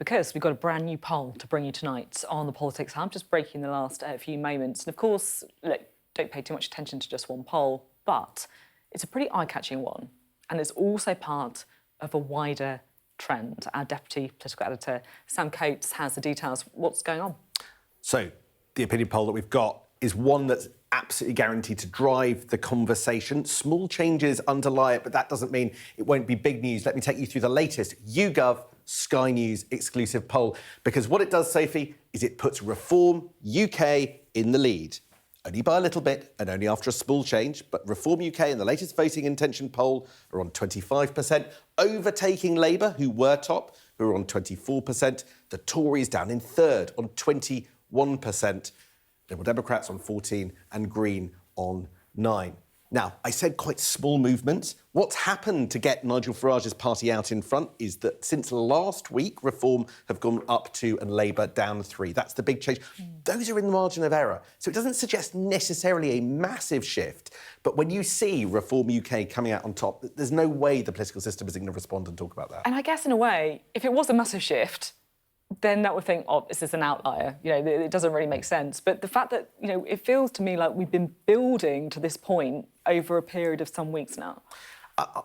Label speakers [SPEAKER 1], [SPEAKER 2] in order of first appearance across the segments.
[SPEAKER 1] because we've got a brand new poll to bring you tonight on the politics. I'm just breaking the last few moments. And of course, look, don't pay too much attention to just one poll, but it's a pretty eye-catching one. And it's also part of a wider trend. Our deputy political editor, Sam Coates, has the details. What's going on?
[SPEAKER 2] So the opinion poll that we've got is one that's absolutely guaranteed to drive the conversation. Small changes underlie it, but that doesn't mean it won't be big news. Let me take you through the latest YouGov Sky News exclusive poll, because what it does, Sophie, is it puts Reform UK in the lead. Only by a little bit and only after a small change, but Reform UK in the latest voting intention poll are on 25%, overtaking Labour, who were top, who are on 24%. The Tories down in third on 21%. Liberal Democrats on 14 and Green on 9. Now, I said quite small movements. What's happened to get Nigel Farage's party out in front is that since last week, Reform have gone up 2 and Labour down 3. That's the big change. Those are in the margin of error. So it doesn't suggest necessarily a massive shift. But when you see Reform UK coming out on top, there's no way the political system is going to respond and talk about that.
[SPEAKER 1] And I guess, in a way, if it was a massive shift, then that would think, oh, this is an outlier. You know, it doesn't really make sense. But the fact that, you know, it feels to me like we've been building to this point over a period of some weeks now.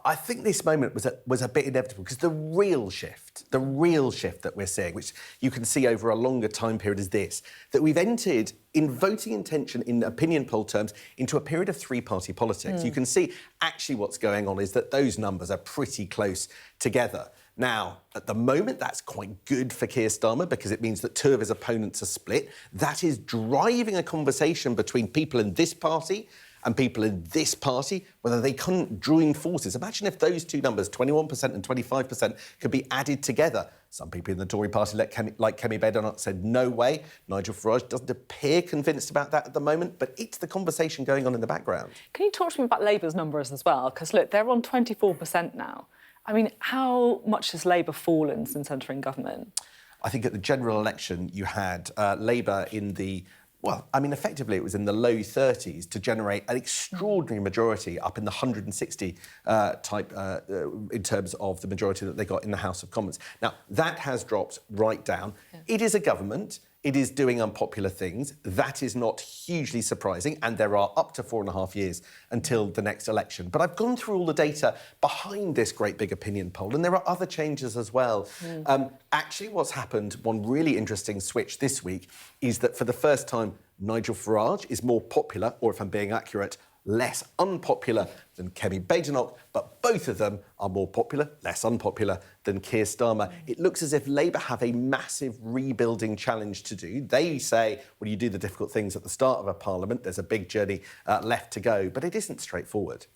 [SPEAKER 2] I think this moment was a bit inevitable, because the real shift that we're seeing, which you can see over a longer time period, is this, that we've entered, in voting intention, in opinion poll terms, into a period of three-party politics. You can see actually what's going on is that those numbers are pretty close together. Now, at the moment, that's quite good for Keir Starmer, because it means that 2 of his opponents are split. That is driving a conversation between people in this party and people in this party, whether they couldn't join forces. Imagine if those 2 numbers, 21% and 25%, could be added together. Some people in the Tory party, like Kemi Badenoch, said no way. Nigel Farage doesn't appear convinced about that at the moment, but it's the conversation going on in the background.
[SPEAKER 1] Can you talk to me about Labour's numbers as well? Because, look, they're on 24% now. I mean, how much has Labour fallen since entering government?
[SPEAKER 2] I think at the general election, you had Labour in the... Well, I mean, effectively, it was in the low 30s to generate an extraordinary majority, up in the 160 type in terms of the majority that they got in the House of Commons. Now, that has dropped right down. Yeah. It is a government. It is doing unpopular things. That is not hugely surprising, and there are up to 4.5 years until the next election. But I've gone through all the data behind this great big opinion poll, and there are other changes as well. Actually, what's happened, one really interesting switch this week, is that for the first time, Nigel Farage is more popular, or if I'm being accurate, less unpopular than Kemi Badenoch, but both of them are more popular, less unpopular than Keir Starmer. It looks as if Labour have a massive rebuilding challenge to do. They say, well, you do the difficult things at the start of a parliament. There's a big journey left to go, but it isn't straightforward.